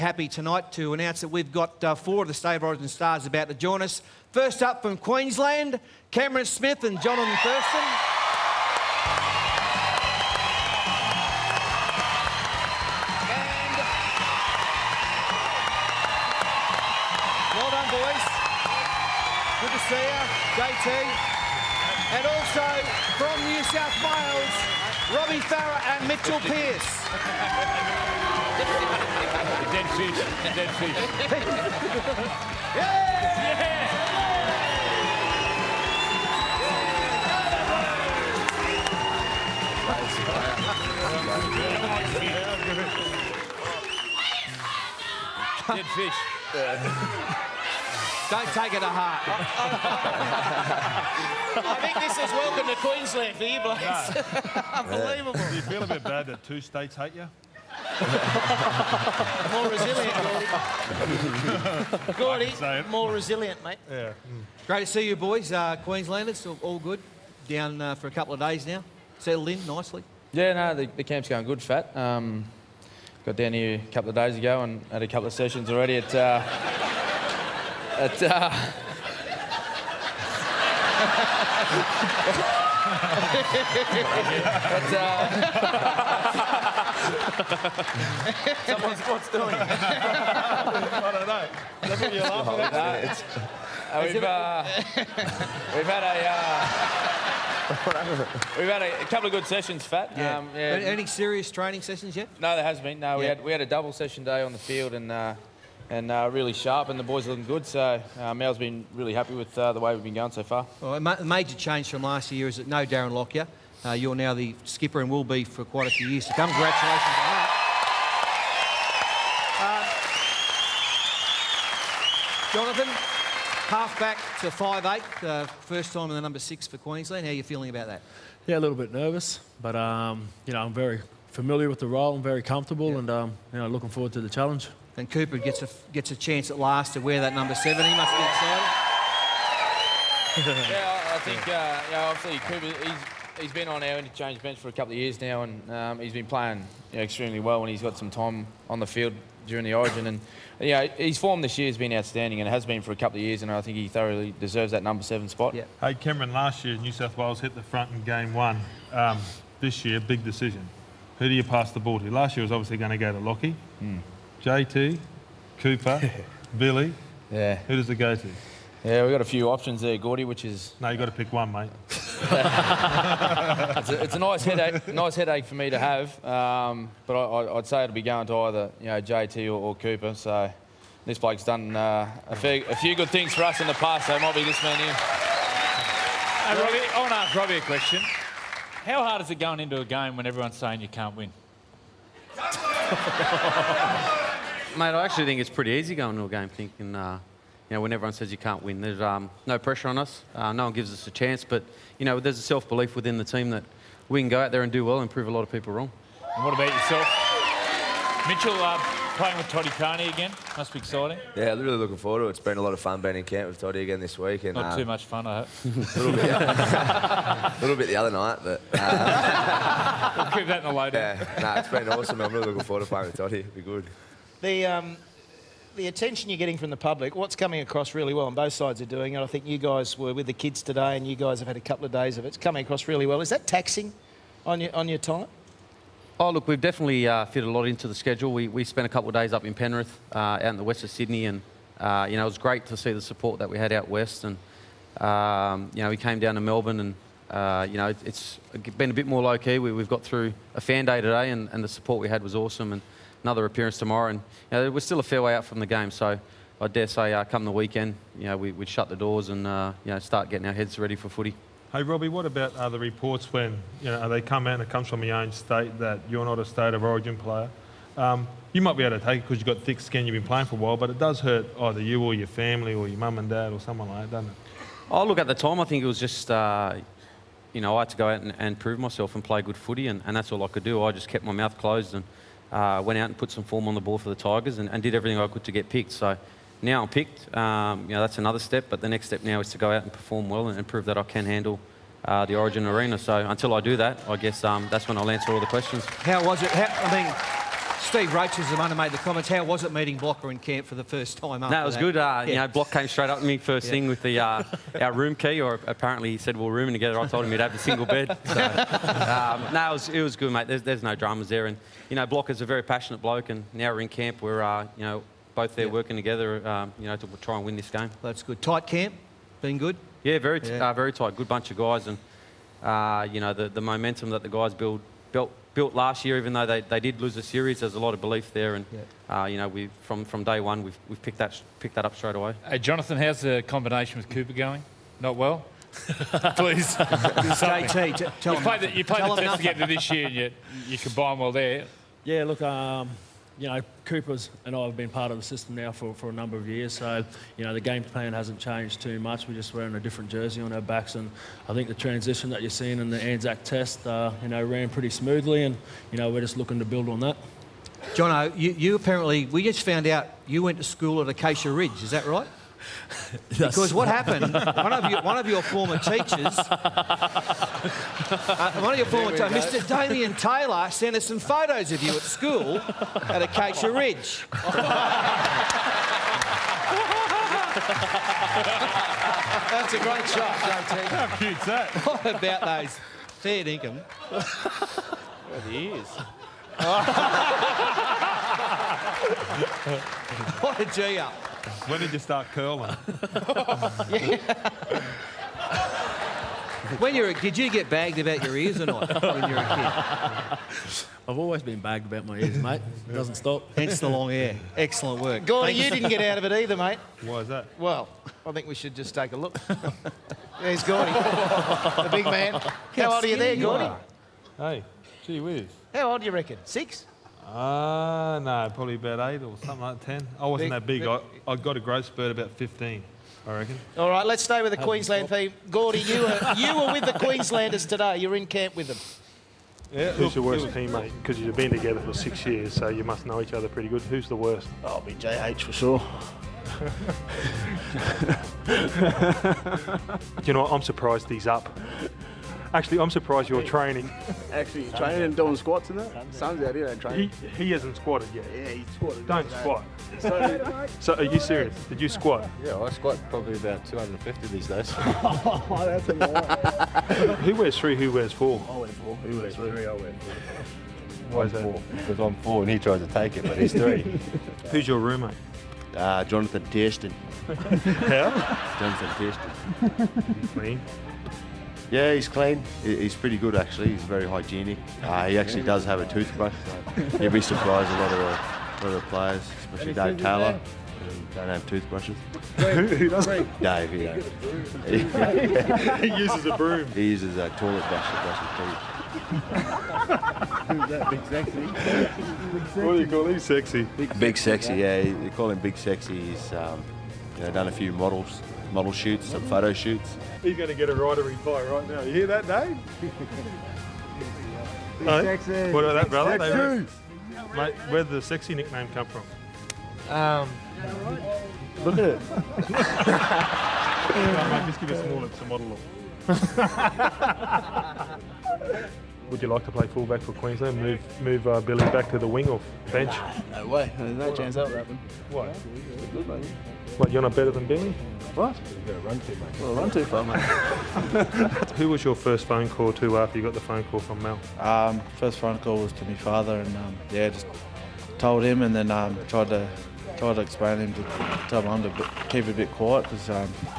Happy tonight to announce that we've got 4 of the State of Origin stars about to join us. First up from Queensland, Cameron Smith and Jonathan Thurston. And well done, boys. Good to see you, JT. And also from New South Wales, Robbie Farah and Mitchell Pearce. Dead fish. Dead fish. Yeah! Dead fish. Don't take it to heart. I think this is welcome to Queensland for you blokes. Unbelievable. Do you feel a bit bad that 2 states hate you? More resilient, Gordy. More resilient, mate. Yeah. Great to see you, boys. Queenslanders, all good. Down for a couple of days now. Settled in nicely. Yeah, no, the camp's going good, Fat. Got down here a couple of days ago and had a couple of sessions already at what's doing? I don't know. That's what you're laughing at. We've had a couple of good sessions, Fat. Yeah. Any serious training sessions yet? No, there has been. No, we had a double session day on the field and really sharp, and the boys are looking good. So Mel's been really happy with the way we've been going so far. Well, a major change from last year is that no Darren Lockyer. You're now the skipper and will be for quite a few years to come. Congratulations on that. Jonathan, half-back to 5'8", first time in the number 6 for Queensland. How are you feeling about that? Yeah, a little bit nervous, but you know, I'm very familiar with the role. I'm very comfortable, and you know, looking forward to the challenge. And Cooper gets a chance at last to wear that number 7. He must be excited. Yeah, I think obviously Cooper, he's been on our interchange bench for a couple of years now, and he's been playing extremely well when he's got some time on the field during the Origin. And his form this year has been outstanding, and it has been for a couple of years, and I think he thoroughly deserves that number 7 spot. Yeah. Hey, Cameron, last year New South Wales hit the front in game 1. This year, big decision. Who do you pass the ball to? Last year was obviously going to go to Lockie. JT, Cooper, Billy. Yeah. Who does it go to? Yeah, we've got a few options there, Gordy, which is... No, you've got to pick one, mate. it's a nice headache for me to have, but I'd say it'll be going to either JT or Cooper. So this bloke's done a few good things for us in the past, so it might be this man here. Hey, Robbie, I want to ask Robbie a question. How hard is it going into a game when everyone's saying you can't win? Mate, I actually think it's pretty easy going to a game thinking, when everyone says you can't win, there's no pressure on us. No one gives us a chance, but, there's a self-belief within the team that we can go out there and do well and prove a lot of people wrong. And what about yourself? Mitchell, playing with Toddy Carney again, must be exciting. Yeah, really looking forward to it. It's been a lot of fun being in camp with Toddy again this week. And, Not too much fun, I hope. a little bit the other night, but... We'll keep that in the load. Yeah, it's been awesome. I'm really looking forward to playing with Toddy. It'll be good. The attention you're getting from the public, what's coming across really well, and both sides are doing it. I think you guys were with the kids today, and you guys have had a couple of days of it. It's coming across really well. Is that taxing on your time? Oh, look, we've definitely fit a lot into the schedule. We spent a couple of days up in Penrith, out in the west of Sydney, and, it was great to see the support that we had out west. And, we came down to Melbourne, and, it's been a bit more low-key. We've got through a fan day today, and the support we had was awesome. And another appearance tomorrow, and we're still a fair way out from the game. So I dare say, come the weekend, we'd shut the doors and start getting our heads ready for footy. Hey, Robbie, what about the reports when they come out and it comes from your own state that you're not a State of Origin player? You might be able to take it because you've got thick skin, you've been playing for a while, but it does hurt either you or your family or your mum and dad or someone like that, doesn't it? Oh, look, at the time, I think it was just, I had to go out and prove myself and play good footy, and that's all I could do. I just kept my mouth closed and went out and put some form on the ball for the Tigers and did everything I could to get picked. So now I'm picked. That's another step, but the next step now is to go out and perform well and prove that I can handle the Origin arena. So until I do that, I guess that's when I'll answer all the questions. How was it? Steve Roach is the one who made the comments. How was it meeting Blocker in camp for the first time? No, it was good. You know, Block came straight up to me first thing with the our room key, or apparently he said we're rooming together. I told him he'd have a single bed. So, no, it was good, mate. There's no dramas there, and you know, Blocker's a very passionate bloke, and now we're in camp. We're you know, both there working together, you know, to try and win this game. That's good. Tight camp, been good. Yeah, very tight. Good bunch of guys, and you know, the momentum that the guys built last year, even though they did lose a series, there's a lot of belief there, and you know, we from day one we've picked that up straight away. Hey, Jonathan, how's the combination with Cooper going? Not well? Please. JT, tell him. You played the test again this year, and you combine well there. Yeah, look, you know, Cooper's and I have been part of the system now for a number of years, so, you know, the game plan hasn't changed too much. We're just wearing a different jersey on our backs, and I think the transition that you're seeing in the Anzac test, you know, ran pretty smoothly, and, you know, we're just looking to build on that. Jono, you apparently, we just found out you went to school at Acacia Ridge, is that right? Because what happened, one of your former teachers, Mr. Damien Taylor, sent us some photos of you at school at Acacia Ridge. That's a great shot, JT. How cute's that? What about those fair dinkum? Well, he is. What a G up. When did you start curling? Did you get bagged about your ears or not when you were a kid? I've always been bagged about my ears, mate. It doesn't stop. Hence the long hair. Excellent work. Gordy, you didn't get out of it either, mate. Why is that? Well, I think we should just take a look. There's Gordy, the big man. How old are you there, Gordy? Hey, gee whiz. How old do you reckon? 6? No, probably about 8 or something like 10. I wasn't that big. I got a growth spurt about 15, I reckon. All right, let's stay with the Queensland theme. Gordy, you were with the Queenslanders today. You're in camp with them. Yeah, Who's your worst teammate? Because you've been together for 6 years, so you must know each other pretty good. Who's the worst? I'll be JH for sure. You know what? I'm surprised he's up. Actually, I'm surprised you're training. Actually, training and doing squats and that. Son's out here and training. He hasn't squatted yet. Yeah, he's squatted. Don't squat. So, So are you serious? Did you squat? Yeah, I squat probably about 250 these days. oh, that's a lot. Who wears 3, who wears 4? I wear 4. He wears 3, I wear 4. Why is that? 4, because I'm 4 and he tries to take it, but he's 3. Who's your roommate? Jonathan Thurston. How? Jonathan Thurston. Clean. Yeah, he's clean. He's pretty good, actually. He's very hygienic. He actually does have a toothbrush. So you'd be surprised, a lot of the players, especially Dave Taylor, don't have toothbrushes. Who doesn't? Dave, he don't. He uses a broom. He uses a toilet brush to brush his teeth. Who's that, Big Sexy? What do you call him? Sexy? Big Sexy, yeah. They call him Big Sexy. He's you know, done a few model shoots, some photo shoots. He's going to get a rider reply right now. You hear that, Dave? Big Sexy. What about that, brother? Sexy. Mate, where did the Sexy nickname come from? Look at it. Mate, just give us a model look. Would you like to play fullback for Queensland? Move Billy back to the wing or bench? No way. There's no chance that will happen. What? What, you're not better than Billy? What? You've got to run too much. Well, run too far, mate. Who was your first phone call to after you got the phone call from Mel? First phone call was to my father, and yeah, just told him, and then tried to explain to him to tell Mum to keep it a bit quiet because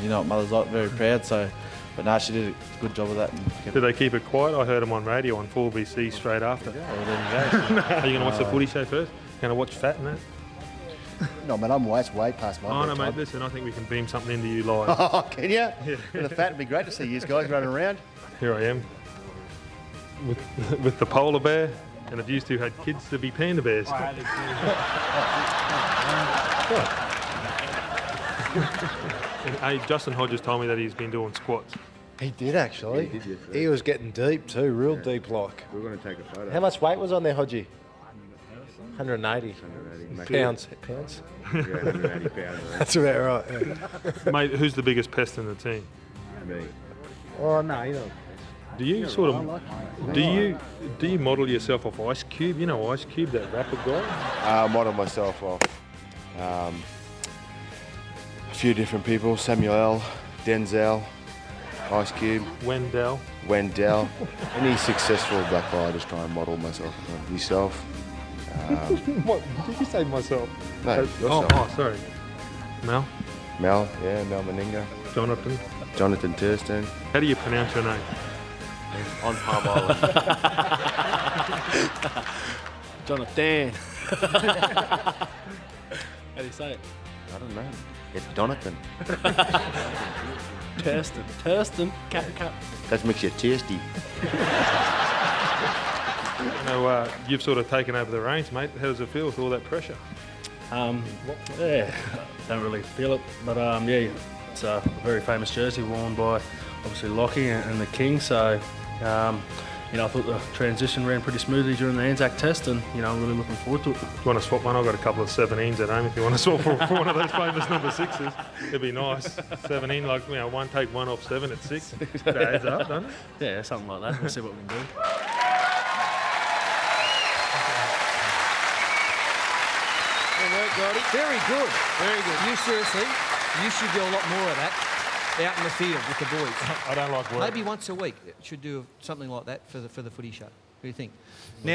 you know what mother's like, very proud. So, but no, she did a good job of that. Did they keep it quiet? I heard him on radio on 4BC straight after. Yeah, well, there you go. Are you going to watch the footy show first? Going to watch Fat and that? No, man, I'm way past my no, mate, listen, I think we can beam something into you live. Oh, can you? Yeah. The Fat would be great to see you guys running around. Here I am with the polar bear, and if you two had kids, to be panda bears. Hey, Justin Hodges told me that he's been doing squats. He did actually. He was getting deep too, real deep like. We're going to take a photo. How much weight was on there, Hodgie? 180. Pounds. Yeah, 180 pounds. That's about right. Yeah. Mate, who's the biggest pest in the team? Me. Oh no, you know. Do you sort of do you model yourself off Ice Cube? You know Ice Cube, that rapper guy. I model myself off a few different people: Samuel L., Denzel, Ice Cube, Wendell. Any successful black guy, I just try and model myself on yourself. What did you say myself? No, yourself. Oh, sorry. Mel Meninga. Jonathan. Thurston. How do you pronounce your name? On Palm Island. Jonathan. How do you say it? I don't know. It's Jonathan. Thurston. Cut. That makes you tasty. You've sort of taken over the reins, mate. How does it feel with all that pressure? Yeah, don't really feel it, but yeah, it's a very famous jersey worn by obviously Lockie and the King. So, you know, I thought the transition ran pretty smoothly during the Anzac test, and you know, I'm really looking forward to it. You want to swap one? I've got a couple of 17s at home. If you want to swap for one of those famous number 6s, it'd be nice. 17, like, you know, one take one off 7 at 6. That adds up, doesn't it? Yeah, something like that. We'll see what we can do. Good work, Gordy. Very good. Very good. You seriously, you should do a lot more of that out in the field with the boys. I don't like work. Maybe once a week should do something like that for the footy show. What do you think? Now,